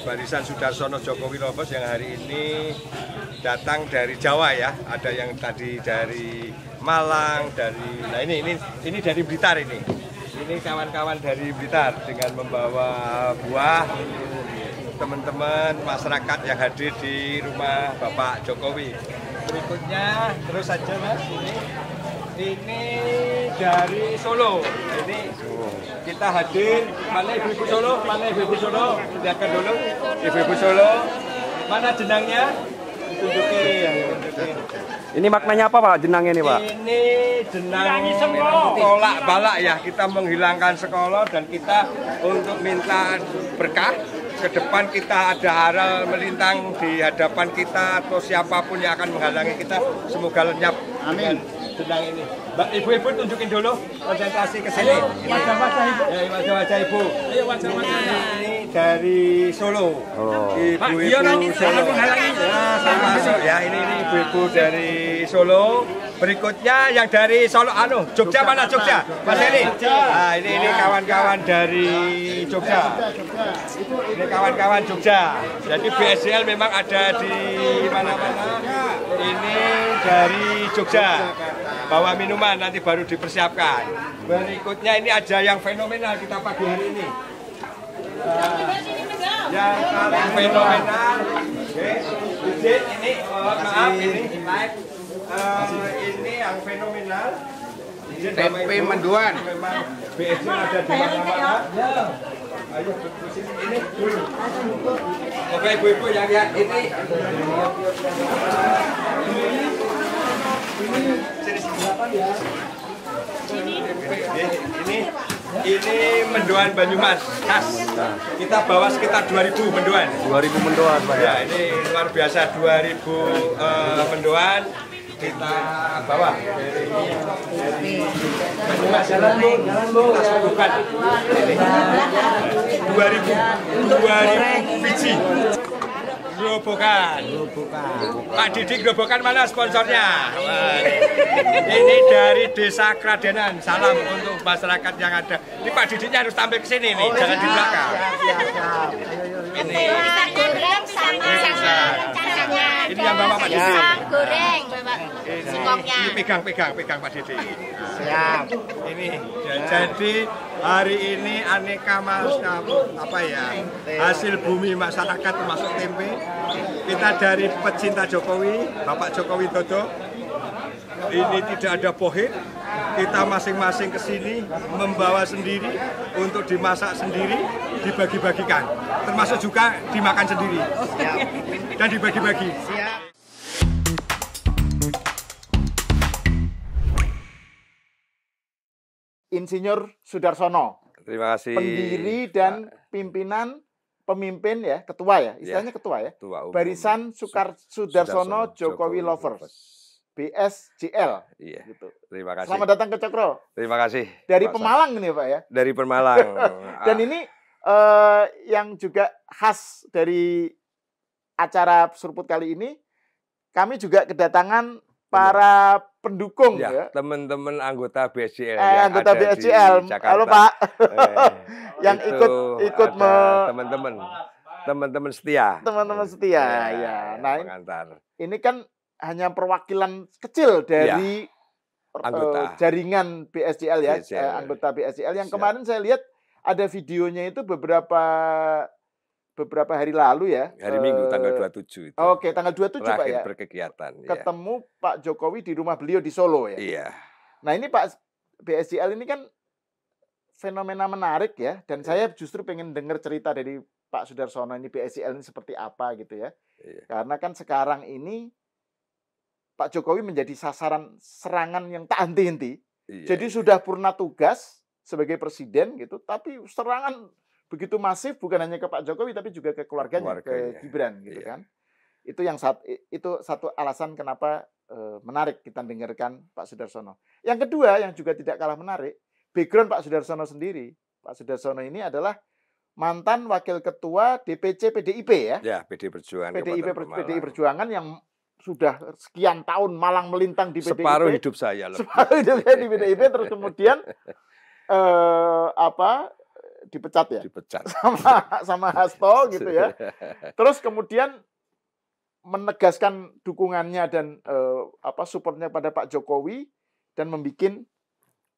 Barisan Sudarsono Jokowi Lovers yang hari ini datang dari Jawa ya, ada yang tadi dari Malang, nah ini dari Blitar ini kawan-kawan dari Blitar dengan membawa buah teman-teman masyarakat yang hadir di rumah Bapak Jokowi. Berikutnya terus saja Mas, ini dari Solo. Ini kita hadir. Mana ibu-ibu Solo? Mana ibu-ibu Solo? Lihatkan dulu. Ibu-ibu Solo. Mana jenangnya? Tunjukin. Ini maknanya apa Pak jenangnya ini Pak? Ini jenang kolak balak ya. Kita menghilangkan sekolah dan kita untuk minta berkah. Ke depan kita ada aral melintang di hadapan kita atau siapapun yang akan menghalangi kita, semoga lenyap. Amin. Jenang ini. Mbak, ibu-ibu tunjukin dulu konsentrasi ke sini. Wajah-wajah ibu. Ya, wajah-wajah ibu. Ayo wajah-wajah. Ini dari Solo. Ibu-ibu Solo. Saya masuk ya. Ini ibu-ibu dari Solo. Berikutnya yang dari Solo, Jogja mana Jogja? Mas Heri. Nah, ini kawan-kawan dari Jogja. Ini kawan-kawan Jogja. Jadi BSDL memang ada di mana-mana. Ini dari Jogja. Bawa minuman nanti baru dipersiapkan. Berikutnya ini ada yang fenomenal kita pagi hari ini. Yang paling fenomenal. Ini maaf ini live. Ini yang fenomenal. Tempe menduan. Memang BSD ada di mana-mana. Ayo ini dulu. Oke ibu-ibu yang lihat ini. Ini mendoan Banyumas khas. Kita bawa sekitar 2.000 mendoan. 2.000 mendoan Pak ya. Ini luar biasa 2.000 mendoan kita bawa dari Banyumas. Jalan Bu. Kita suguhkan. 2.000 biji. Gerobokan. Pak Didi Gerobokan mana sponsornya? Ini dari Desa Kradenan. Salam untuk masyarakat yang ada. Ini Pak Didinya harus tampil ke sini nih, jangan di belakang. Ini ini yang bawa Pak Didi. Goreng, Bapak. Singkongnya. Ini pegang Pak Didi. Siap. Ini jadi hari ini aneka hasil bumi masyarakat termasuk tempe. Kita dari pecinta Jokowi, Bapak Jokowi Dodo. Ini tidak ada pohit. Kita masing-masing ke sini membawa sendiri untuk dimasak sendiri, dibagi-bagikan. Termasuk juga dimakan sendiri. Dan dibagi-bagi. Insinyur Sudarsono. Terima kasih. Pendiri dan pemimpin ya, ketua ya, istilahnya ketua ya. Barisan Sudarsono Jokowi Lovers. BSJL. Iya. Gitu. Terima kasih. Selamat datang ke Cokro. Terima kasih. Dari Pemalang ini Pak ya. Dari Pemalang. Dan ini yang juga khas dari acara Seruput kali ini, kami juga kedatangan para pendukung ya. Teman-teman anggota BSJL anggota BSJL. Halo Pak. Yang ikut teman-teman teman-teman setia. Teman-teman setia, ya. Nah, pengantar. ini kan hanya perwakilan kecil dari anggota jaringan BSJL ya, BSJL. anggota BSJL yang Siap. kemarin saya lihat ada videonya itu beberapa hari lalu ya. Hari Minggu tanggal 27 itu. Oke, tanggal 27 Pak terakhir ya. berkegiatan. Ketemu Pak Jokowi di rumah beliau di Solo ya. Iya. Nah, ini Pak BSJL ini kan fenomena menarik ya, dan saya justru pengen dengar cerita dari Pak Sudarsono ini BSJL ini seperti apa gitu ya. Iya. Karena kan sekarang ini Pak Jokowi menjadi sasaran serangan yang tak henti-henti. Iya, Jadi sudah purna tugas sebagai presiden gitu, tapi serangan begitu masif bukan hanya ke Pak Jokowi tapi juga ke keluarganya, ke Gibran gitu kan. Itu satu alasan kenapa menarik kita dengarkan Pak Sudarsono. Yang kedua yang juga tidak kalah menarik, background Pak Sudarsono sendiri. Pak Sudarsono ini adalah mantan wakil ketua DPC PDIP ya. Ya, PDI Perjuangan. PDI Perjuangan yang sudah sekian tahun malang melintang di PDIP. Separuh hidup saya loh. Separuh hidup saya di PDIP, terus kemudian dipecat ya? Dipecat. Sama Hasto gitu ya. Terus kemudian menegaskan dukungannya dan supportnya pada Pak Jokowi dan membuat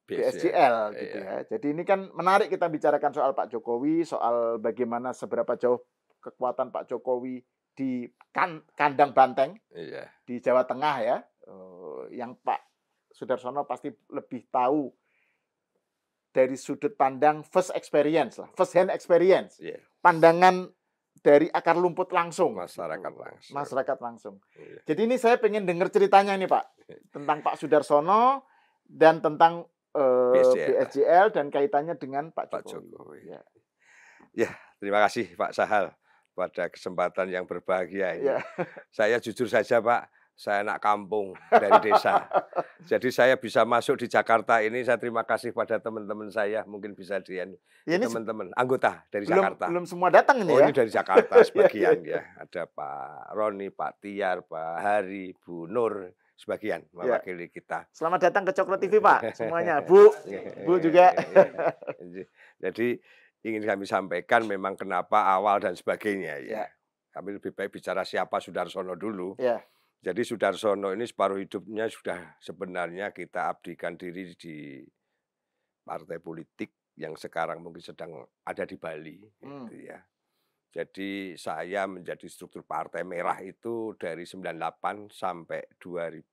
BSJL gitu ya. Jadi ini kan menarik kita bicarakan soal Pak Jokowi, soal bagaimana seberapa jauh kekuatan Pak Jokowi di kandang banteng di Jawa Tengah ya. Yang Pak Sudarsono pasti lebih tahu dari sudut pandang first hand experience. Pandangan dari akar lumput langsung. Masyarakat langsung. Jadi ini saya pengen dengar ceritanya ini Pak. Tentang Pak Sudarsono dan tentang BSJL dan kaitannya dengan Pak Jokowi. Ya, terima kasih Pak Sahal pada kesempatan yang berbahagia ini. Saya jujur saja Pak, saya anak kampung dari desa. Jadi saya bisa masuk di Jakarta ini, saya terima kasih pada teman-teman saya, mungkin bisa teman-teman anggota dari Jakarta. Belum semua datang ini ya? Ini dari Jakarta sebagian ya. Ada Pak Roni, Pak Tiar, Pak Hari, Bu Nur, sebagian mewakili kita. Selamat datang ke Cokro TV Pak, semuanya. Bu juga. Jadi ingin kami sampaikan memang kenapa awal dan sebagainya ya. Kami lebih baik bicara siapa Sudarsono dulu. Jadi Sudarsono ini separuh hidupnya sudah sebenarnya kita abdikan diri di partai politik yang sekarang mungkin sedang ada di Bali. Gitu ya. Jadi saya menjadi struktur Partai Merah itu dari 98 sampai 2005.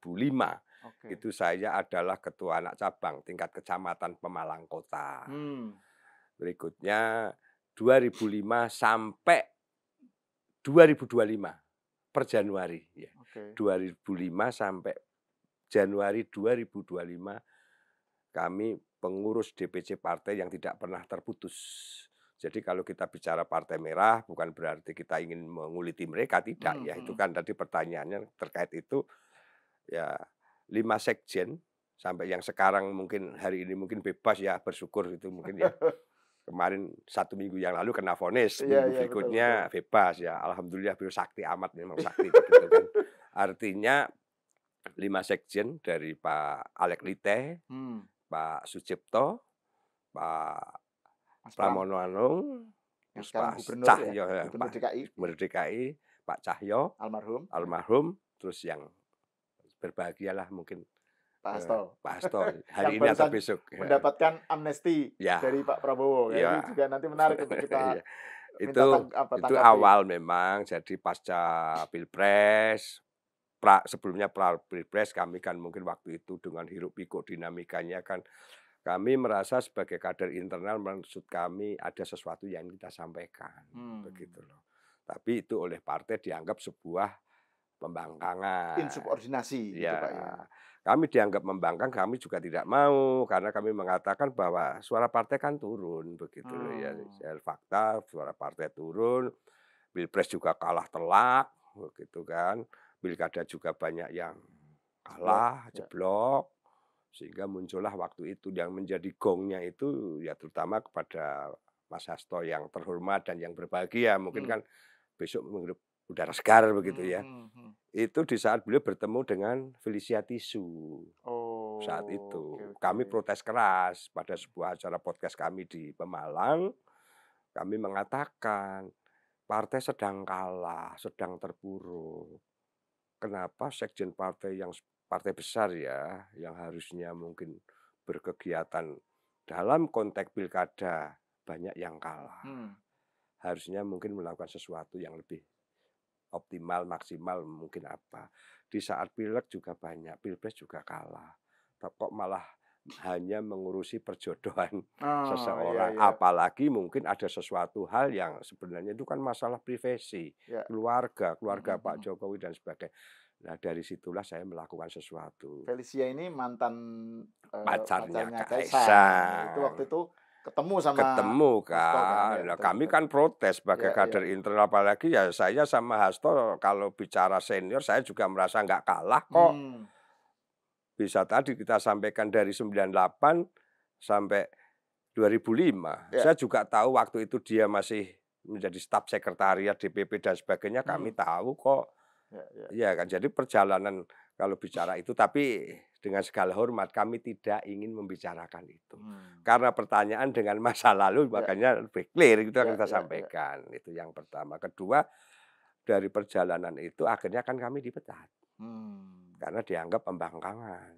Itu saya adalah ketua anak cabang tingkat kecamatan Pemalang Kota. Berikutnya 2005 sampai 2025 per Januari ya. 2005 sampai Januari 2025 kami pengurus DPC partai yang tidak pernah terputus. Jadi kalau kita bicara Partai Merah bukan berarti kita ingin menguliti mereka, tidak ya. Itu kan tadi pertanyaannya terkait itu ya 5 sekjen sampai yang sekarang mungkin hari ini mungkin bebas ya, bersyukur itu mungkin ya. Kemarin 1 minggu yang lalu kena vonis, minggu berikutnya betul. Bebas ya. Alhamdulillah beliau sakti amat, memang sakti gitu kan. Artinya 5 sekjen dari Pak Alek Lite, Pak Sucipto, Pak Pramono Anung, Pak Cahyo, Gubernur DKI, Pak Cahyo, almarhum, terus yang berbahagialah mungkin Pak Hasto hari ini atau besok mendapatkan amnesti dari Pak Prabowo. Ini juga nanti menarik untuk kita itu awal memang. Jadi pasca Pilpres, sebelumnya Pilpres kami kan mungkin waktu itu dengan hiruk pikuk dinamikanya kan kami merasa sebagai kader internal maksud kami ada sesuatu yang kita sampaikan begitu loh. Tapi itu oleh partai dianggap sebuah pembangkangan, insubordinasi ya. Gitu, Pak, ya. Kami dianggap membangkang, kami juga tidak mau karena kami mengatakan bahwa suara partai kan turun begitu loh ya. Fakta suara partai turun, Pilpres juga kalah telak begitu kan. Pilkada juga banyak yang kalah, jeblok. Sehingga muncullah waktu itu yang menjadi gongnya itu ya terutama kepada Mas Hasto yang terhormat dan yang berbahagia. Mungkin kan besok menghirup udara segar begitu ya. Itu di saat beliau bertemu dengan Felicia Tisu. Saat itu kami protes keras pada sebuah acara podcast kami di Pemalang. Kami mengatakan partai sedang kalah, sedang terpuruk. Kenapa sekjen partai yang partai besar ya, yang harusnya mungkin berkegiatan dalam konteks pilkada banyak yang kalah. Harusnya mungkin melakukan sesuatu yang lebih optimal, maksimal mungkin apa. Di saat pileg juga banyak, pilpres juga kalah. Kok malah hanya mengurusi perjodohan seseorang. Apalagi mungkin ada sesuatu hal yang sebenarnya itu kan masalah privasi, keluarga Pak Jokowi dan sebagainya. Nah dari situlah saya melakukan sesuatu. Felicia ini mantan pacarnya Kaisang. Kaisang. Itu waktu itu ketemu sama kan. Ya, nah, kami kan protes sebagai kader internal, apalagi ya saya sama Hasto kalau bicara senior saya juga merasa nggak kalah kok. Bisa tadi kita sampaikan dari 98 sampai 2005. Saya juga tahu waktu itu dia masih menjadi staf sekretariat DPP dan sebagainya, kami tahu kok. Ya kan, jadi perjalanan kalau bicara itu, tapi dengan segala hormat kami tidak ingin membicarakan itu. Karena pertanyaan dengan masa lalu makanya lebih clear itu yang kita sampaikan. Itu yang pertama. Kedua, dari perjalanan itu akhirnya kan kami dipecat. Karena dianggap pembangkangan.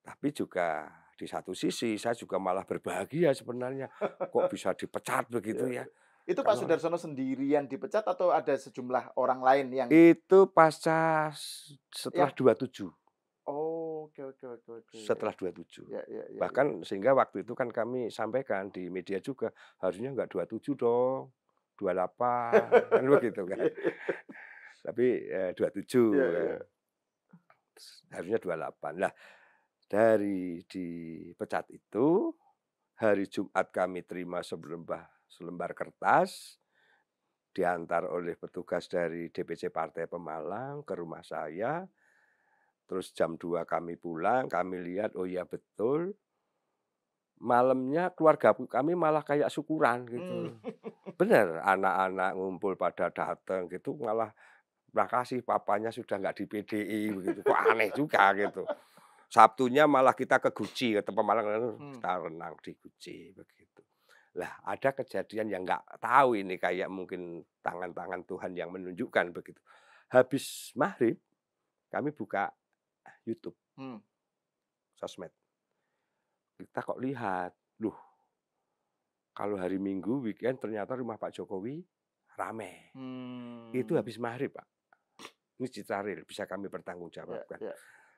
Tapi juga di satu sisi saya juga malah berbahagia sebenarnya. Kok bisa dipecat begitu ya. Itu Pak Sudarsono sendirian dipecat atau ada sejumlah orang lain yang... Itu pasca setelah 27. Oh, oke. Setelah 27. Bahkan sehingga waktu itu kan kami sampaikan di media juga, harusnya enggak 27 dong. 28 kan begitu kan. Tapi 27. Harusnya 28. Nah, dari dipecat itu hari Jumat kami terima selembar kertas diantar oleh petugas dari DPC Partai Pemalang ke rumah saya. Terus jam 2 kami pulang, kami lihat oh iya betul. Malamnya keluarga kami malah kayak syukuran gitu. Bener, anak-anak ngumpul pada datang gitu, malah makasih papanya sudah nggak di PDI begitu. Kok aneh juga gitu. Sabtunya malah kita ke Guci, ke Pemalang, kita renang di Guci begitu. Lah ada kejadian yang nggak tahu ini, kayak mungkin tangan-tangan Tuhan yang menunjukkan begitu. Habis maghrib kami buka YouTube, sosmed. Kita kok lihat, loh kalau hari Minggu weekend ternyata rumah Pak Jokowi rame. Itu habis maghrib Pak. Ini citra real, bisa kami pertanggungjawabkan.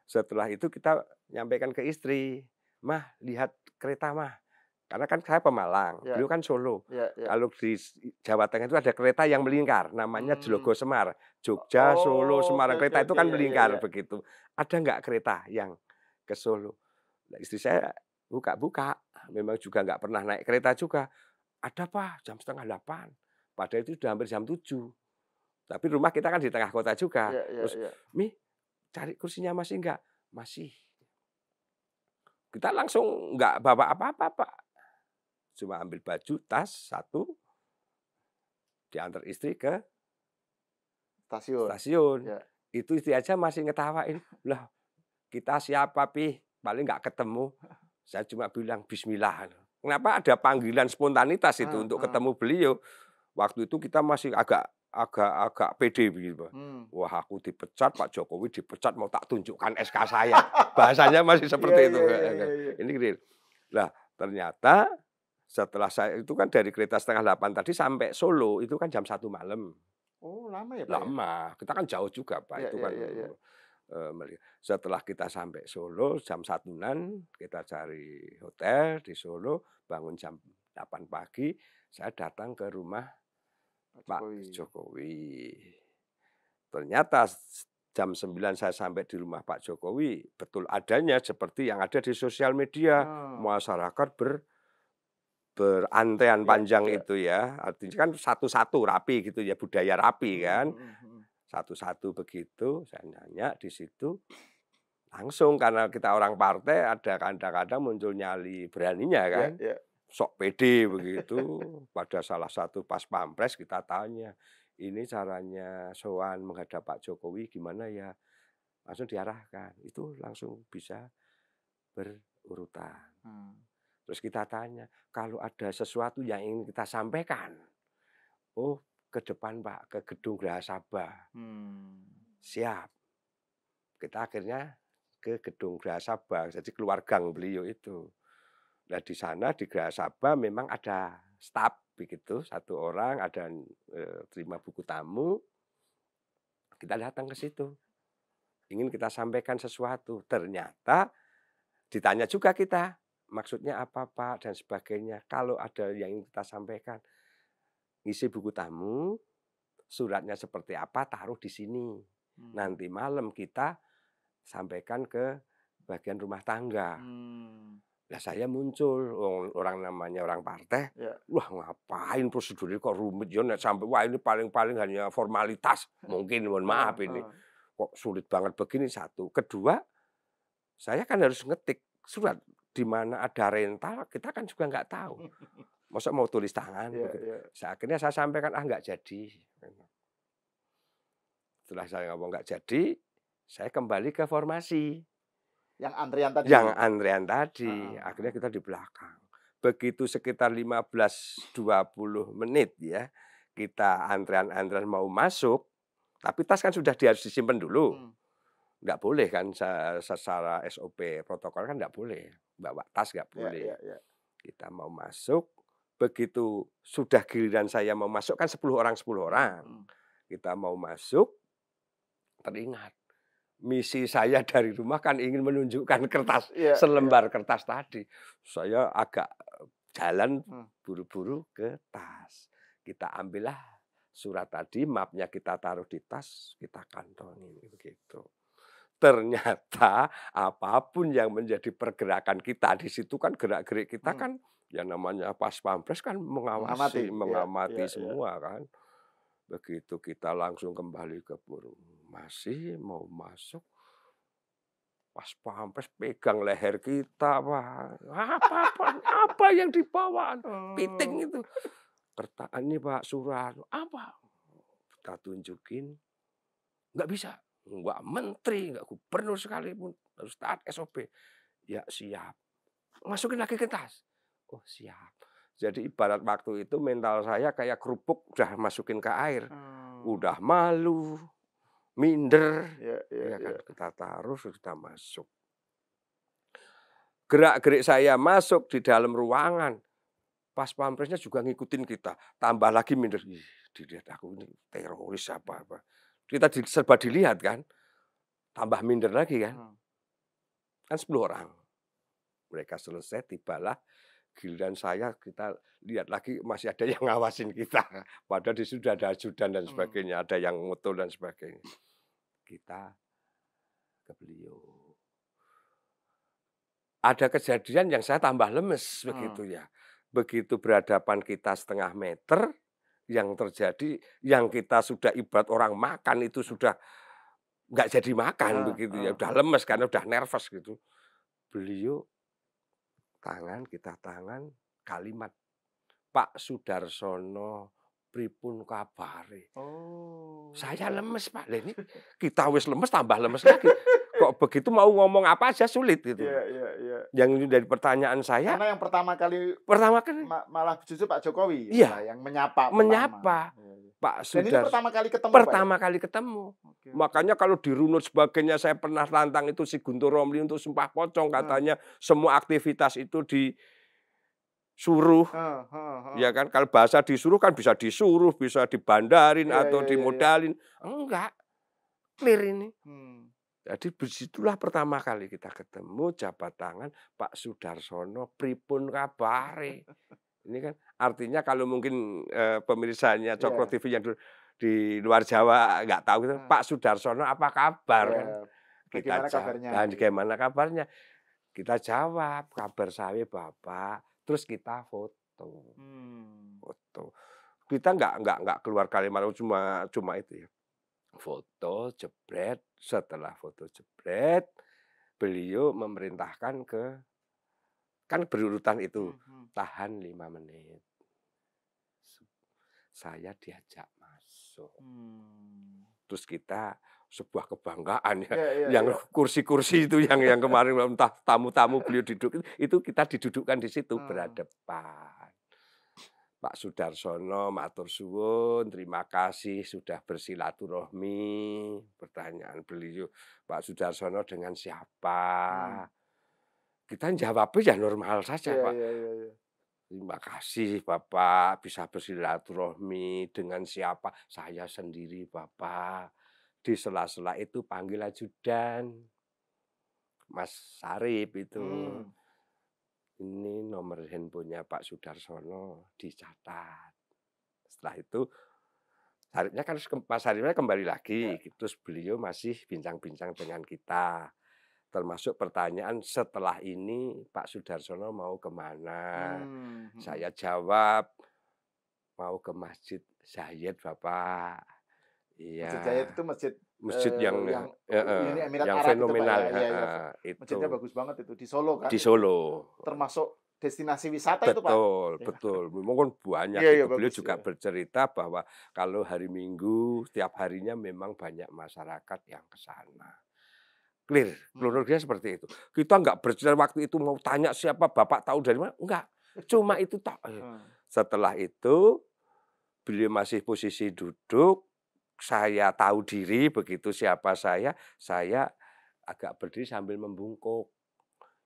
Setelah itu kita nyampaikan ke istri, Mah lihat kereta Mah. Karena kan saya Pemalang, beliau kan Solo. Kalau di Jawa Tengah itu ada kereta yang melingkar, namanya Jlogo Semar. Jogja, Solo, Semarang, kereta itu kan melingkar begitu. Ada nggak kereta yang ke Solo? Nah, istri saya buka-buka, memang juga nggak pernah naik kereta juga. Ada Pak, jam 7:30. Padahal itu sudah hampir jam 7. Tapi rumah kita kan di tengah kota juga. Terus, Mi, cari kursinya masih enggak? Masih. Kita langsung nggak bawa apa-apa Pak. Cuma ambil baju, tas, satu, diantar istri ke stasiun. Itu istri aja masih ngetawain. Lah, kita siapa Pi? Paling nggak ketemu. Saya cuma bilang Bismillah. Kenapa ada panggilan spontanitas itu untuk ketemu beliau? Waktu itu kita masih agak pede begitu. Wah, aku dipecat, Pak Jokowi dipecat, mau tak tunjukkan SK saya. Bahasanya masih seperti itu. Ini real. Lah, ternyata setelah saya itu kan dari kereta 7:30 tadi sampai Solo itu kan jam 1 malam. Oh, lama ya Pak? Lama. Kita kan jauh juga Pak. Itu kan. Setelah kita sampai Solo jam 1-an, kita cari hotel di Solo, bangun jam 8 pagi, saya datang ke rumah Pak Jokowi. Ternyata jam 9 saya sampai di rumah Pak Jokowi, betul adanya seperti yang ada di sosial media. Masyarakat berantrean panjang itu ya. Artinya kan satu-satu rapi gitu ya, budaya rapi kan. Satu-satu begitu, saya nanya di situ. Langsung karena kita orang partai ada kadang-kadang muncul nyali beraninya kan. Sok pede begitu. Pada salah satu pas pampres kita tanya, ini caranya sowan menghadap Pak Jokowi gimana ya? Langsung diarahkan. Itu langsung bisa berurutan. Terus kita tanya, kalau ada sesuatu yang ingin kita sampaikan Oh, ke depan Pak, ke gedung Geraha Sabah. Siap. Kita akhirnya ke gedung Geraha Sabah, jadi keluar gang beliau itu. Nah di sana di Geraha Sabah memang ada staf begitu, 1 orang ada terima buku tamu. Kita datang ke situ, ingin kita sampaikan sesuatu. Ternyata ditanya juga kita, maksudnya apa Pak dan sebagainya. Kalau ada yang ingin kita sampaikan, isi buku tamu, suratnya seperti apa, taruh di sini. Nanti malam kita sampaikan ke bagian rumah tangga. Nah saya muncul, orang namanya orang partai, wah ngapain prosedurnya kok rumit ya, sampai wah ini paling-paling hanya formalitas, mungkin mohon maaf ini, kok sulit banget begini. 1, kedua, saya kan harus ngetik surat di mana ada rental, kita kan juga nggak tahu, masa mau tulis tangan. Akhirnya saya sampaikan nggak jadi. Setelah saya ngomong nggak jadi, saya kembali ke formasi. Yang antrean tadi? Yang antrean tadi. Akhirnya kita di belakang. Begitu sekitar 15-20 menit ya, kita antrean-antrean mau masuk, tapi tas kan sudah harus disimpan dulu. Nggak boleh kan, secara SOP protokol kan nggak boleh. Bawa tas nggak boleh. Kita mau masuk, begitu sudah giliran saya mau masuk, kan 10 orang. Kita mau masuk, teringat. Misi saya dari rumah kan ingin menunjukkan kertas, selembar kertas tadi. Saya agak jalan buru-buru ke tas. Kita ambillah surat tadi, mapnya kita taruh di tas, kita kantongin begitu. Ternyata apapun yang menjadi pergerakan kita di situ kan, gerak-gerik kita kan, ya namanya Pas Pampres kan mengamati semua kan. Begitu kita langsung kembali ke masih mau masuk, Pas Pampres pegang leher kita, Pak. Apa yang dibawa? Piting itu. Kertaan ini Pak, surat. Apa? Kita tunjukin. Nggak bisa. Nggak menteri, nggak gubernur sekalipun. Harus taat SOP. Ya siap. Masukin lagi ke tas. Oh siap. Jadi ibarat waktu itu mental saya kayak kerupuk udah masukin ke air. Udah malu, minder. Ya kan? Kita taruh, kita masuk. Gerak-gerik saya masuk di dalam ruangan. Pas Pampresnya juga ngikutin kita. Tambah lagi minder. Dilihat aku ini teroris apa-apa. Kita serba dilihat kan. Tambah minder lagi kan. Kan 10 orang. Mereka selesai, tibalah giliran saya, kita lihat lagi masih ada yang ngawasin kita. Padahal di situ sudah ada ajudan dan sebagainya, ada yang moto dan sebagainya. Kita ke beliau. Ada kejadian yang saya tambah lemes begitu ya. Begitu berhadapan kita 1,5 meter, yang terjadi, yang kita sudah ibarat orang makan itu sudah nggak jadi makan begitu ya. Udah lemes karena udah nervous gitu. Beliau tangan, kita tangan, kalimat, Pak Sudarsono, pripun kabare. Saya lemes Pak, ini kita wis lemes tambah lemes lagi. Kok begitu mau ngomong apa aja sulit gitu. Yang dari pertanyaan saya. Karena yang pertama kali malah justru Pak Jokowi yang menyapa. Pak Sudarsono. Dan ini pertama kali ketemu. Makanya kalau dirunut sebagainya, saya pernah tantang itu si Guntur Romli untuk Sumpah Pocong, katanya semua aktivitas itu disuruh. Ya kan, kalau bahasa disuruh kan bisa disuruh, bisa dibandarin atau dimodalin. Enggak, clear ini. Jadi disitulah pertama kali kita ketemu, jabat tangan, Pak Sudarsono, pripun kabare. Ini kan artinya kalau mungkin pemirsanya Cokro TV yang di luar Jawa nggak tahu gitu, Pak Sudarsono apa kabar? Kita bagaimana kabarnya? Kita jawab, kabar saya Bapak. Terus kita foto. Kita nggak keluar kalimat cuma itu ya. Foto jebret, setelah foto jebret, beliau memerintahkan kan berurutan itu, tahan 5 menit. Saya diajak masuk. Terus kita sebuah kebanggaan ya, yang kursi-kursi itu yang kemarin entah tamu-tamu beliau duduk itu kita didudukkan di situ berhadapan. Pak Sudarsono matur suwun, terima kasih sudah bersilaturahmi. Pertanyaan beliau, Pak Sudarsono dengan siapa? Kita jawabnya ya normal saja, Pak. Iya. Terima kasih Bapak bisa bersilaturahmi dengan siapa? Saya sendiri Bapak. Di sela-sela itu panggil ajudan. Mas Sarip itu. Ini nomor handphonenya Pak Sudarsono dicatat. Setelah itu Saripnya kan Mas Saripnya kembali lagi, terus beliau masih bincang-bincang dengan kita. Termasuk pertanyaan setelah ini Pak Sudarsono mau kemana? Saya jawab mau ke Masjid Zayed Bapak. Iya. Masjid Zayed itu masjid yang Emirat yang Arab fenomenal. itu, Pak, ya. Itu. Masjidnya bagus banget itu di Solo kan? Di Solo. Termasuk destinasi wisata itu, Pak. Betul. Memang kan banyak. Iya, Beliau bagus, juga bercerita bahwa kalau hari Minggu setiap harinya memang banyak masyarakat yang ke sana. Clear, kronologinya seperti itu. Kita nggak bercerita waktu itu mau tanya siapa Bapak tahu dari mana, enggak. Cuma itu tak. Setelah itu beliau masih posisi duduk, saya tahu diri begitu siapa saya agak berdiri sambil membungkuk.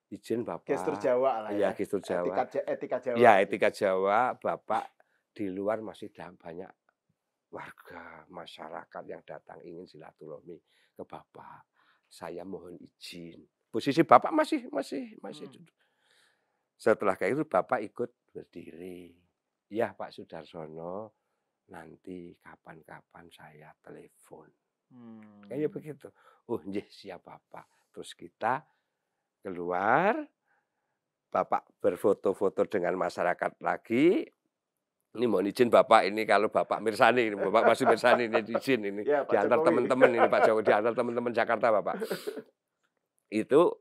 Izin Bapak. Gestur Jawa lah ya. Iya, gestur Jawa. Etika Jawa. Ya, etika Jawa. Bapak di luar masih banyak warga, masyarakat yang datang ingin silaturahmi ke Bapak. Saya mohon izin. Posisi Bapak masih duduk. Setelah kayak itu Bapak ikut berdiri. Ya Pak Sudarsono, nanti kapan-kapan saya telepon. Kayaknya begitu. Oh, siap Bapak. Terus kita keluar, Bapak berfoto-foto dengan masyarakat lagi. Ini mohon izin Bapak, ini kalau Bapak Mirsani, ini Bapak masih Mirsani, ini izin ini. Ya, diantar teman-teman ini Pak Jokowi, diantar teman-teman Jakarta Bapak. Itu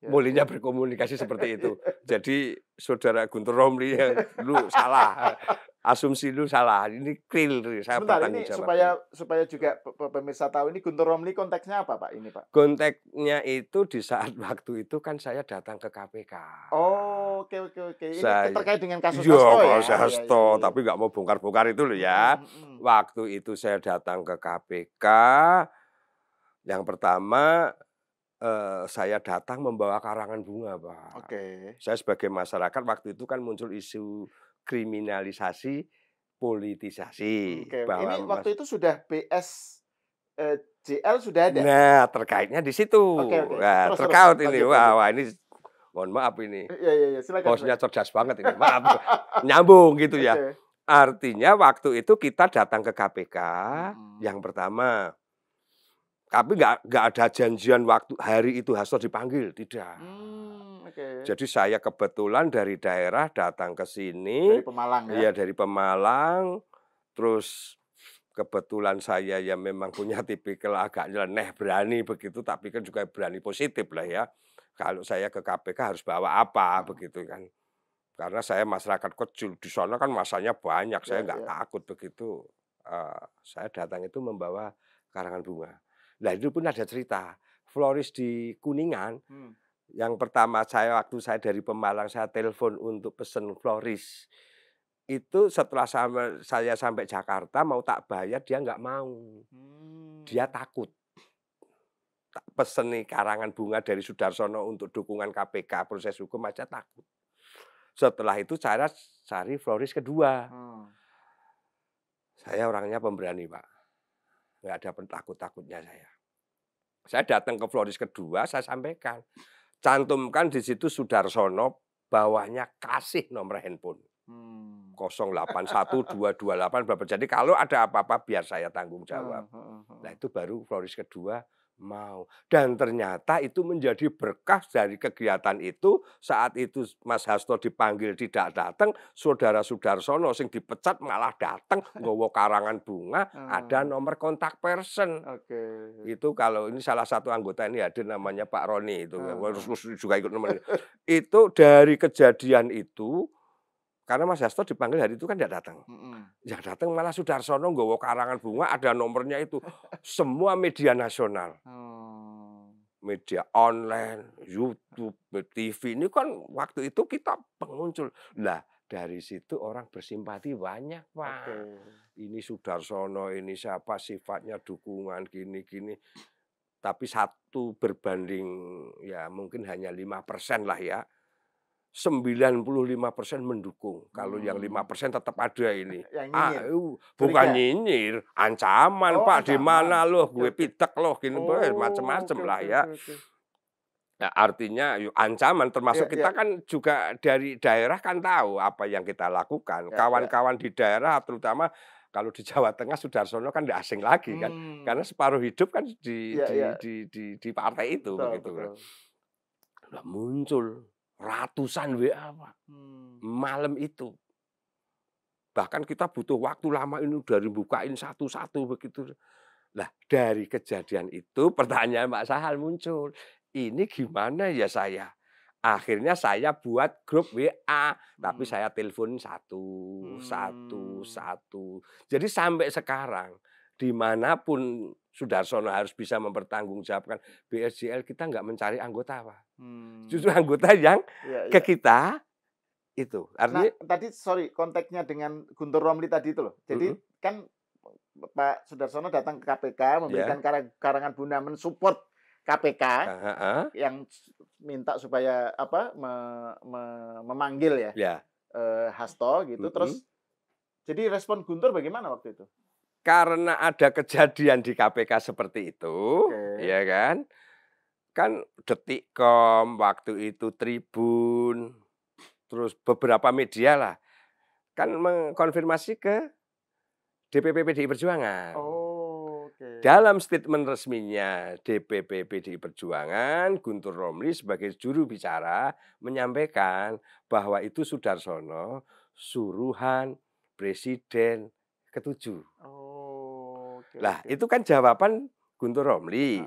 mulainya berkomunikasi seperti itu. Jadi saudara Guntur Romli yang lu salah. Asumsi lu salah. Ini clear. Saya Sebentar, ini jawab. supaya juga pemirsa tahu ini Guntur Romli konteksnya apa Pak ini Pak? Konteksnya itu di saat waktu itu kan saya datang ke KPK. Oh, oke. Ini terkait dengan kasus Hasto ya? Kasus Hasto, tapi nggak mau bongkar-bongkar itu loh ya. Waktu itu saya datang ke KPK. Yang pertama saya datang membawa karangan bunga, Pak. Saya sebagai masyarakat waktu itu kan muncul isu kriminalisasi, politisasi. Ini waktu itu sudah JL sudah ada. Nah, terkaitnya di situ. Nah, terkait ini. Wah, ini mohon maaf ini. Iya, silakan. Bosnya cerdas banget ini. Maaf. Nyambung gitu ya. Artinya waktu itu kita datang ke KPK yang pertama. Tapi nggak ada janjian waktu hari itu Hasto dipanggil, tidak. Jadi saya kebetulan dari daerah datang ke sini. Dari Pemalang ya? Iya, dari Pemalang. Terus kebetulan saya ya memang punya tipikal agak nyeleneh, berani begitu. Tapi kan juga berani positif lah ya. Kalau saya ke KPK harus bawa apa begitu kan. Karena saya masyarakat kecil. Di sana kan masanya banyak. Saya nggak takut begitu. Saya datang itu membawa karangan bunga. Nah itu pun ada cerita. Floris di Kuningan. Yang pertama waktu saya dari Pemalang saya telepon untuk pesen floris. Itu setelah saya sampai Jakarta mau tak bayar dia nggak mau. Dia takut. Tak pesen nih karangan bunga dari Sudarsono untuk dukungan KPK proses hukum aja takut. Setelah itu saya cari floris kedua. Saya orangnya pemberani Pak. Nggak ada takut-takutnya saya. Saya datang ke floris kedua saya sampaikan. Cantumkan di situ Sudarsono, bawahnya kasih nomor handphone. 081228 berapa. Jadi kalau ada apa-apa biar saya tanggung jawab. Nah itu baru floris kedua mau. Dan ternyata itu menjadi berkah dari kegiatan itu. Saat itu Mas Hasto dipanggil tidak datang, saudara Sudarsono sing dipecat malah datang, nggawa karangan bunga, ada nomor kontak person. Itu kalau ini salah satu anggota ini hadir namanya Pak Roni itu, juga ikut nomor. Itu dari kejadian itu. Karena Mas Hasto dipanggil hari itu kan tidak datang. Ya datang malah Sudarsono nggawa karangan bunga ada nomornya itu. Semua media nasional. Media online, YouTube, TV ini kan waktu itu kita penguncul. Nah, dari situ orang bersimpati banyak, Pak. Ini Sudarsono, ini siapa, sifatnya dukungan gini-gini. Tapi 1 berbanding ya mungkin hanya 5% lah ya. 95% mendukung. Kalau yang 5% tetap ada ini. Bukan nyinyir, ancaman, Pak. Di mana loh, gue pitek loh, gini, macam-macam lah ya. Nah, artinya ancaman, termasuk kita kan juga dari daerah kan tahu apa yang kita lakukan. Kawan-kawan di daerah, terutama kalau di Jawa Tengah, Sudarsono kan tidak asing lagi kan. Karena separuh hidup kan di partai itu. Begitu kan. Nah, muncul ratusan WA, Pak. Malam itu. Bahkan kita butuh waktu lama ini udah dibukain satu-satu begitu. Nah, dari kejadian itu pertanyaan Pak Sahal muncul. Ini gimana ya saya? Akhirnya saya buat grup WA, tapi saya telepon satu. Jadi sampai sekarang dimanapun Sudarsono harus bisa mempertanggungjawabkan BSJL, kita nggak mencari anggota, Pak. Justru anggota yang ke kita itu. Artinya, tadi konteksnya dengan Guntur Romli tadi itu loh. Jadi kan Pak Sudarsono datang ke KPK memberikan karangan bunga mensupport KPK yang minta supaya memanggil Hasto gitu. Terus jadi respon Guntur bagaimana waktu itu? Karena ada kejadian di KPK seperti itu, ya kan? Kan Detikcom waktu itu, Tribun, terus beberapa media lah, kan mengkonfirmasi ke DPP PDI Perjuangan. Dalam statement resminya DPP PDI Perjuangan, Guntur Romli sebagai juru bicara menyampaikan bahwa itu Sudarsono suruhan Presiden ke-7. Lah, itu kan jawaban Guntur Romli.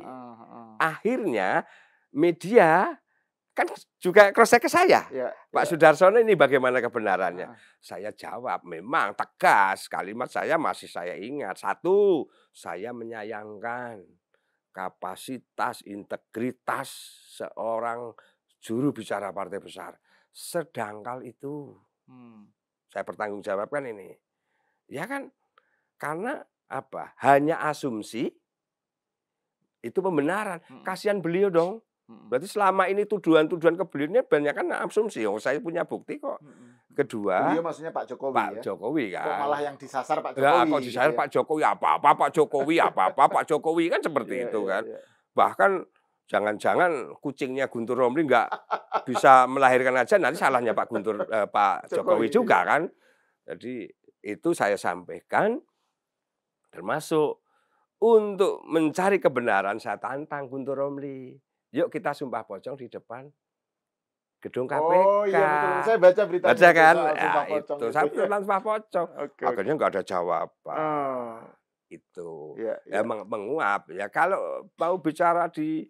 Akhirnya media kan juga cross-check ke saya. Pak Sudarsono ini bagaimana kebenarannya? Saya jawab, memang tegas. Kalimat saya masih saya ingat. 1, saya menyayangkan kapasitas, integritas seorang juru bicara partai besar. Sedangkal itu. Saya pertanggungjawabkan ini. Ya kan? Karena apa? Hanya asumsi itu pembenaran. Kasihan beliau dong. Berarti selama ini tuduhan-tuduhan ke beliau banyak kan asumsi. Oh, saya punya bukti kok. Kedua, beliau maksudnya Pak Jokowi. Pak Jokowi kan. Kok malah yang disasar Pak Jokowi. Kok disasar Pak Jokowi, apa-apa Pak Jokowi, apa-apa Pak Jokowi kan seperti itu kan. Bahkan jangan-jangan kucingnya Guntur Romli nggak bisa melahirkan aja, nanti salahnya Pak Jokowi juga kan. Jadi itu saya sampaikan. Termasuk untuk mencari kebenaran saya tantang Guntur Romli. Yuk kita sumpah pocong di depan gedung KPK. Oh iya betul. Saya baca beritanya. Baca kan? Itu saya sumpah pocong. Akhirnya nggak ada jawaban. Itu menguap. Ya kalau mau bicara di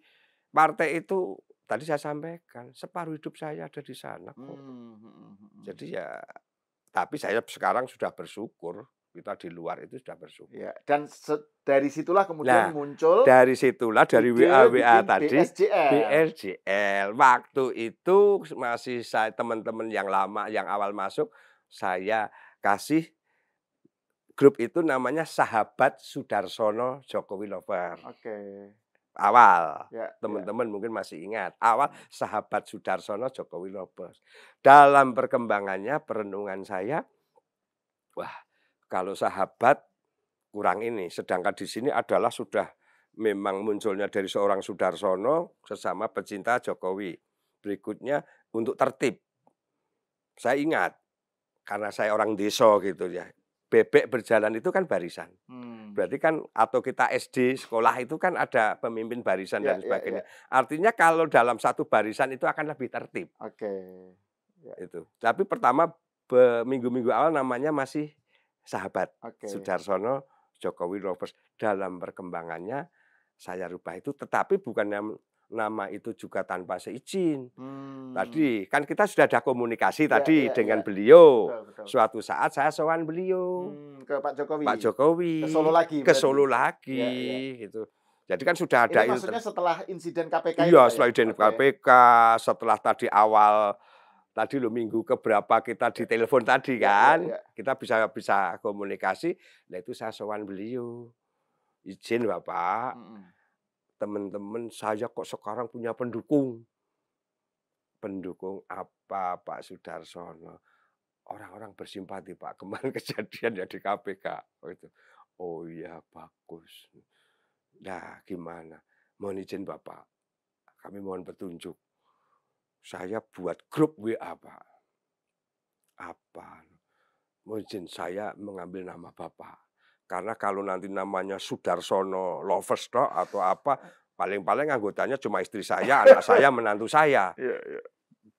partai itu tadi saya sampaikan separuh hidup saya ada di sana kok. Jadi ya, tapi saya sekarang sudah bersyukur. Kita di luar itu sudah bersyukur. Dan dari situlah kemudian muncul. Dari situlah dari WA tadi. BSJL. Waktu itu masih saya teman-teman yang lama, yang awal masuk, saya kasih grup itu namanya Sahabat Sudarsono Jokowi Lover. Awal, teman-teman mungkin masih ingat. Awal Sahabat Sudarsono Jokowi Lover. Dalam perkembangannya, perenungan saya, wah, kalau sahabat kurang ini, sedangkan di sini adalah sudah memang munculnya dari seorang Sudarsono sesama pecinta Jokowi. Berikutnya untuk tertib. Saya ingat karena saya orang desa gitu ya. Bebek berjalan itu kan barisan. Berarti kan atau kita SD sekolah itu kan ada pemimpin barisan dan sebagainya. Artinya kalau dalam satu barisan itu akan lebih tertib. Itu. Tapi pertama minggu-minggu awal namanya masih Sahabat Sudarsono Jokowi Lovers. Dalam perkembangannya saya rubah itu, tetapi bukan nama itu juga tanpa seizin. Tadi kan kita sudah ada komunikasi tadi dengan beliau. Betul. Suatu saat saya sowan beliau ke Pak Jokowi. Pak Jokowi ke Solo lagi. Gitu. Jadi kan sudah ada. Ini maksudnya setelah insiden KPK. Iya, setelah insiden KPK, setelah tadi awal tadi lo minggu keberapa kita ditelepon tadi kan, kita bisa komunikasi. Nah itu saya sowan beliau, izin Bapak, teman-teman saya kok sekarang punya pendukung. Pendukung apa Pak Sudarsono? Orang-orang bersimpati Pak, kemarin kejadian ya di KPK. Oh iya bagus. Nah gimana? Mohon izin Bapak, kami mohon petunjuk. Saya buat grup WA Pak. Apa? Mohon izin saya mengambil nama Bapak. Karena kalau nanti namanya Sudarsono Lovers atau apa, paling-paling anggotanya cuma istri saya, anak saya, menantu saya.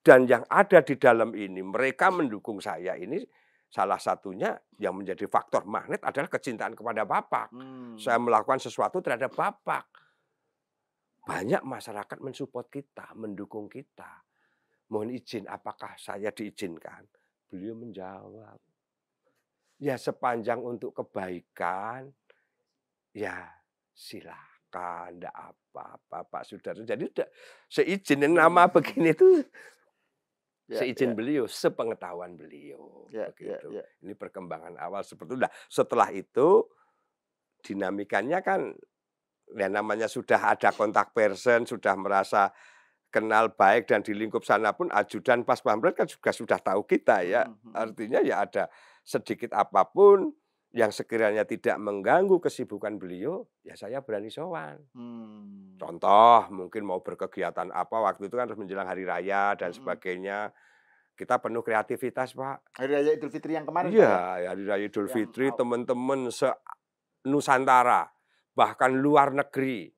Dan yang ada di dalam ini, mereka mendukung saya ini, salah satunya yang menjadi faktor magnet adalah kecintaan kepada Bapak. Saya melakukan sesuatu terhadap Bapak. Banyak masyarakat mensupport kita, mendukung kita. Mohon izin, apakah saya diizinkan? Beliau menjawab, ya sepanjang untuk kebaikan, ya silakan, enggak apa-apa Pak Sudarsono. Jadi udah seizin nama begini tuh, seizin beliau, sepengetahuan beliau. Begitu. Ini perkembangan awal seperti itu. Nah, setelah itu dinamikanya kan, ya namanya sudah ada kontak person, sudah merasa kenal baik, dan di lingkup sana pun ajudan pas pampres kan juga sudah tahu kita ya. Artinya ya ada sedikit apapun yang sekiranya tidak mengganggu kesibukan beliau, ya saya berani sowan. Contoh mungkin mau berkegiatan apa, waktu itu kan harus menjelang hari raya dan sebagainya. Kita penuh kreativitas Pak. Hari Raya Idul Fitri yang kemarin? Iya, Hari Raya Idul Fitri teman-teman se-Nusantara, bahkan luar negeri.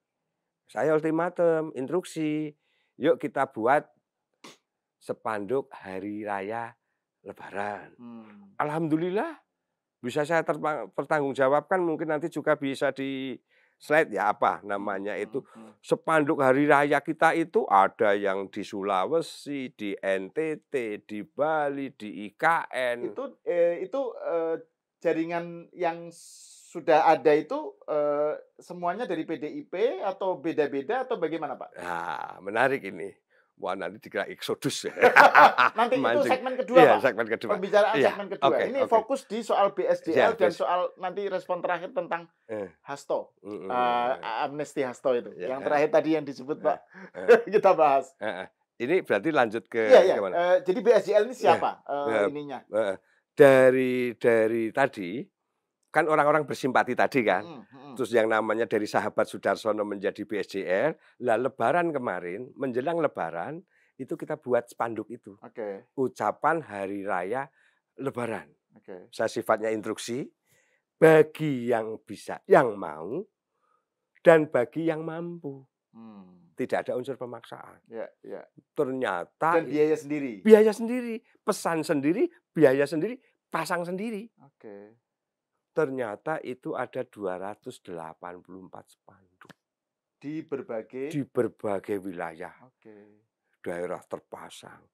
Saya ultimatum, instruksi, yuk kita buat spanduk Hari Raya Lebaran. Alhamdulillah bisa saya pertanggungjawabkan, mungkin nanti juga bisa di slide ya apa namanya itu. Spanduk Hari Raya kita itu ada yang di Sulawesi, di NTT, di Bali, di IKN. Itu jaringan yang sudah ada itu semuanya dari PDIP atau beda-beda atau bagaimana Pak? Nah, menarik ini. Wah, nanti dikira eksodus ya. Nanti itu segmen kedua, Pak. Segmen kedua. Pembicaraan segmen kedua. Ini fokus di soal BSDL dan soal nanti respon terakhir tentang Hasto. Amnesti Hasto itu. Yang terakhir tadi yang disebut Pak. Kita bahas. Ini berarti lanjut ke kemana? Jadi BSDL ini siapa ininya? Dari tadi kan orang-orang bersimpati tadi kan. Terus yang namanya dari sahabat Sudarsono menjadi BSDL. Lah Lebaran kemarin, menjelang Lebaran, itu kita buat spanduk itu. Ucapan Hari Raya Lebaran. Saya sifatnya instruksi, bagi yang bisa, yang mau, dan bagi yang mampu. Tidak ada unsur pemaksaan. Ternyata dan biaya sendiri. Biaya sendiri, pesan sendiri, biaya sendiri, pasang sendiri. Ternyata itu ada 284 spanduk. Di berbagai wilayah. Daerah terpasang.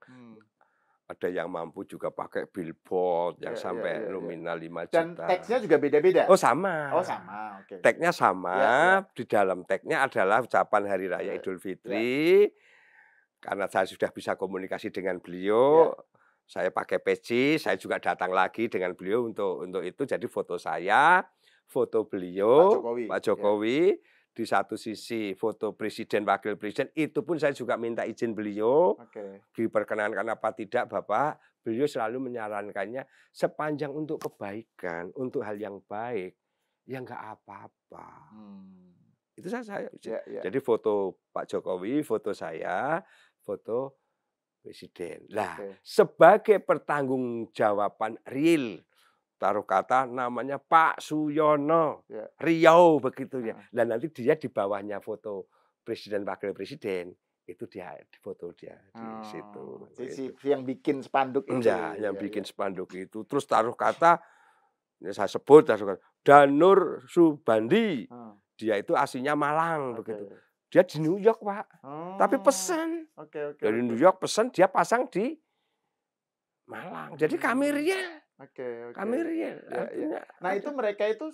Ada yang mampu juga pakai billboard yang sampai nominal 5 juta. Dan teksnya juga beda-beda? Oh sama. Teksnya sama. Di dalam teksnya adalah ucapan Hari Raya Idul Fitri. Karena saya sudah bisa komunikasi dengan beliau. Saya pakai peci, saya juga datang lagi dengan beliau untuk itu. Jadi foto saya, foto beliau, Pak Jokowi. Di satu sisi foto presiden, wakil presiden, itu pun saya juga minta izin beliau. Diperkenankan apa tidak Bapak, beliau selalu menyarankannya sepanjang untuk kebaikan, untuk hal yang baik, ya nggak apa-apa. Itu saya. Jadi foto Pak Jokowi, foto saya, foto presiden. Lah, sebagai pertanggungjawaban real, taruh kata namanya Pak Suyono, Riau begitu ya. Dan nanti dia di bawahnya foto presiden wakil presiden, itu dia foto dia di situ. Jadi yang bikin spanduk itu. Yang bikin spanduk itu. Terus taruh kata, ini saya sebut, Danur Subandi. Dia itu aslinya Malang begitu. Dia di New York Pak, tapi pesan dari New York pesan dia pasang di Malang. Jadi kami real, kami real. Nah itu mereka itu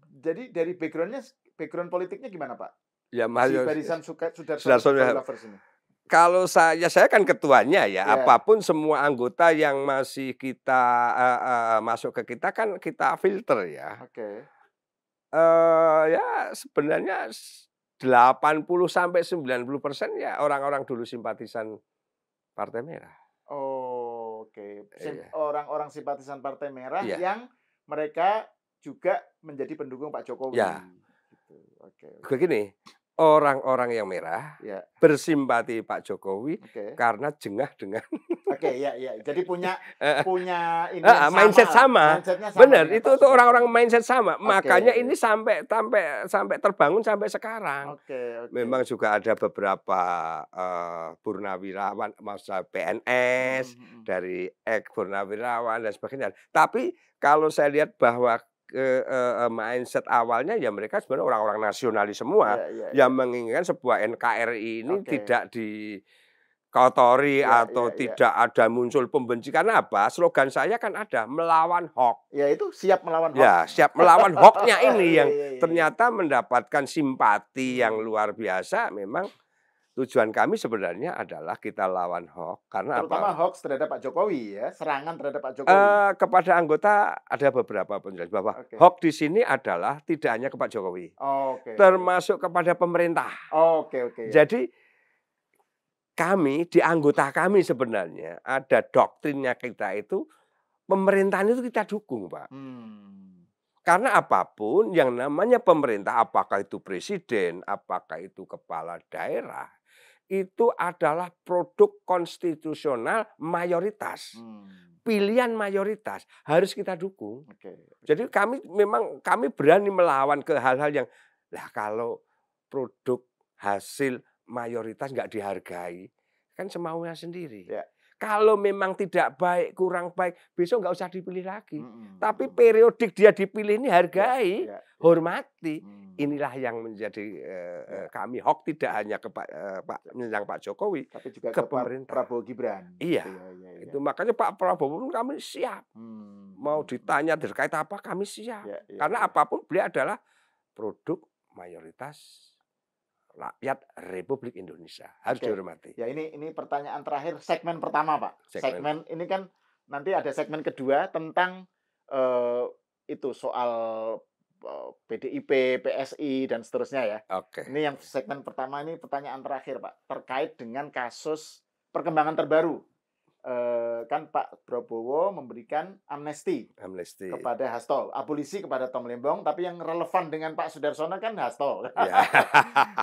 jadi dari background politiknya gimana Pak? Ya si barisan Sudarsono lovers ini. Kalau saya kan ketuanya ya, apapun semua anggota yang masih kita masuk ke kita kan kita filter ya. Oke. Ya sebenarnya 80-90% ya orang-orang dulu simpatisan Partai Merah. Oh, oke. Iya. Orang-orang simpatisan Partai Merah Iya. yang mereka juga menjadi pendukung Pak Jokowi. Ya. Gitu. Oke. Begini, orang-orang yang merah Ya. bersimpati Pak Jokowi Oke. karena jengah dengan Oke, ya. Jadi punya ini mindset sama. Mindsetnya sama Benar, dengan itu Pak tuh orang-orang Sudarsono. mindset sama. Oke. Makanya ini sampai terbangun sampai sekarang. Oke. Memang juga ada beberapa purnawirawan, masa PNS, dari purnawirawan dan sebagainya. Tapi kalau saya lihat bahwa mindset awalnya ya mereka sebenarnya orang-orang nasionalis semua yang menginginkan sebuah NKRI ini tidak dikotori atau tidak ada muncul pembenci. Karena apa? Slogan saya kan ada melawan hoax. Ya itu siap melawan hoax. Ya, siap melawan hoaxnya ini yang ternyata mendapatkan simpati yang luar biasa. Memang tujuan kami sebenarnya adalah kita lawan hoax. Karena terutama apa? hoax terhadap Pak Jokowi ya, serangan terhadap Pak Jokowi. Kepada anggota ada beberapa penjelasan bahwa hoax di sini adalah tidak hanya ke Pak Jokowi, termasuk kepada pemerintah. Jadi kami di anggota kami sebenarnya ada doktrinnya kita itu pemerintahan itu kita dukung, Pak. Karena apapun yang namanya pemerintah, apakah itu presiden, apakah itu kepala daerah, itu adalah produk konstitusional mayoritas. Pilihan mayoritas harus kita dukung. Jadi kami berani melawan ke hal-hal yang kalau produk hasil mayoritas nggak dihargai, kan semaunya sendiri. Kalau memang tidak baik, kurang baik, besok nggak usah dipilih lagi. Tapi periodik dia dipilih ini hargai, hormati. Inilah yang menjadi kami hoax tidak hanya ke Pak Jokowi, tapi juga ke pemerintah. Prabowo Gibran. Iya, itu makanya Pak Prabowo pun kami siap. Mau ditanya terkait apa kami siap. Karena apapun beliau adalah produk mayoritas rakyat Republik Indonesia, harus dihormati. Ya ini pertanyaan terakhir segmen pertama, Pak. Segmen ini kan nanti ada segmen kedua tentang itu soal PDIP, PSI dan seterusnya ya. Ini yang segmen pertama ini pertanyaan terakhir, Pak, terkait dengan kasus perkembangan terbaru. Kan Pak Prabowo memberikan amnesti kepada Hasto, abolisi kepada Tom Lembong, tapi yang relevan dengan Pak Sudarsono kan Hasto.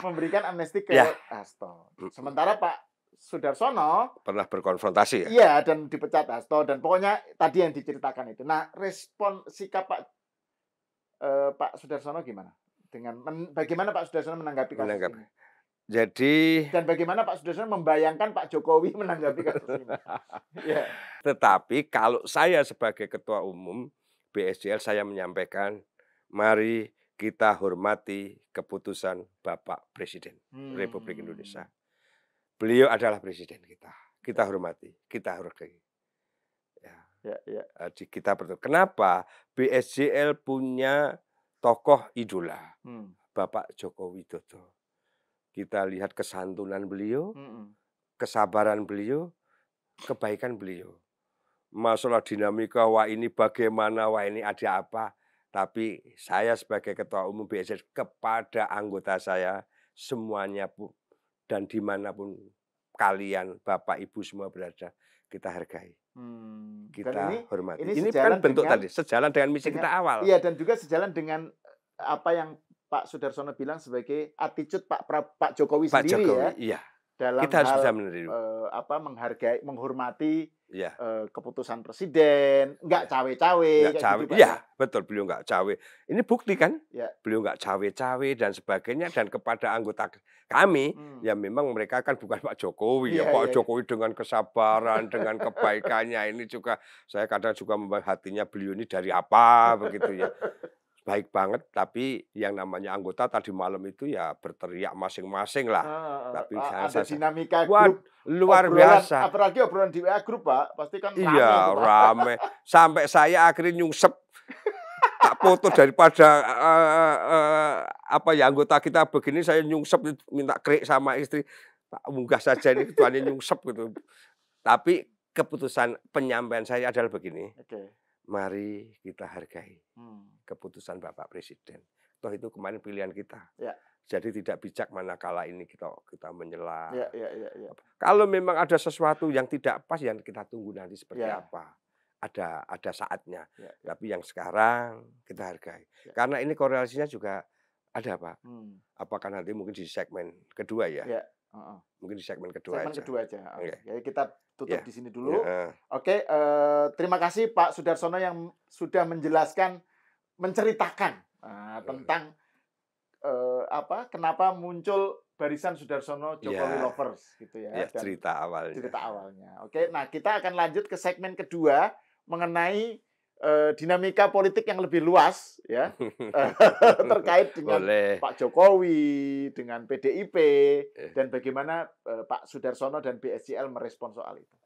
Memberikan amnesti ke Hasto. Sementara Pak Sudarsono pernah berkonfrontasi ya? Iya, dan dipecat Hasto dan pokoknya tadi yang diceritakan itu. Nah, respon sikap Pak Sudarsono gimana? Bagaimana Pak Sudarsono menanggapi kasus ini? Jadi dan bagaimana Pak Sudarsono membayangkan Pak Jokowi menanggapi kasus ini? Tetapi kalau saya sebagai Ketua Umum BSJL saya menyampaikan, mari kita hormati keputusan Bapak Presiden Republik Indonesia. Beliau adalah presiden kita. Kita hormati, kita hargai. Kita bertemu. Kenapa? BSJL punya tokoh idola, Bapak Joko Widodo. Kita lihat kesantunan beliau, kesabaran beliau, kebaikan beliau. Masalah dinamika, wah ini bagaimana, wah ini ada apa. Tapi saya sebagai Ketua Umum BSJL kepada anggota saya, semuanya pun dan dimanapun kalian, Bapak Ibu semua berada, kita hargai. Kita hormati. Ini kan bentuk tadi, sejalan dengan misi kita awal. Iya, dan juga sejalan dengan apa yang Pak Sudarsono bilang sebagai attitude Pak Jokowi sendiri ya. Iya. Dalam kita harus hal bisa menerima. Menghargai, menghormati keputusan presiden, enggak cawe-cawe. Iya, betul, beliau enggak cawe. Ini bukti kan? Beliau enggak cawe-cawe dan sebagainya, dan kepada anggota kami, ya memang mereka kan bukan Pak Jokowi. Pak Jokowi dengan kesabaran, dengan kebaikannya ini juga, saya kadang juga membayang hatinya beliau ini dari apa, begitu ya. Baik banget, tapi yang namanya anggota tadi malam itu ya berteriak masing-masing lah. Tapi ada dinamika grup luar biasa. Apalagi obrolan di WA grup, Pak, pasti kan rame. Iya, rame. Sampai saya akhirnya nyungsep tak foto daripada anggota kita begini, saya nyungsep minta krik sama istri. Pak munggah saja ini ketuanya nyungsep gitu. Tapi keputusan penyampaian saya adalah begini. Mari kita hargai keputusan Bapak Presiden. Toh itu kemarin pilihan kita. Ya. Jadi tidak bijak manakala ini kita menyela. Ya. Kalau memang ada sesuatu yang tidak pas, yang kita tunggu nanti seperti apa. Ada saatnya. Tapi yang sekarang kita hargai. Karena ini korelasinya juga ada, Pak. Apakah nanti mungkin di segmen kedua ya? Mungkin di segmen kedua aja. Jadi kita tutup di sini dulu. Oke, terima kasih Pak Sudarsono yang sudah menjelaskan, menceritakan tentang kenapa muncul Barisan Sudarsono Jokowi Lovers gitu ya. Cerita awalnya. Oke, nah kita akan lanjut ke segmen kedua mengenai dinamika politik yang lebih luas ya terkait dengan Pak Jokowi, dengan PDIP dan bagaimana Pak Sudarsono dan BSCL merespon soal itu.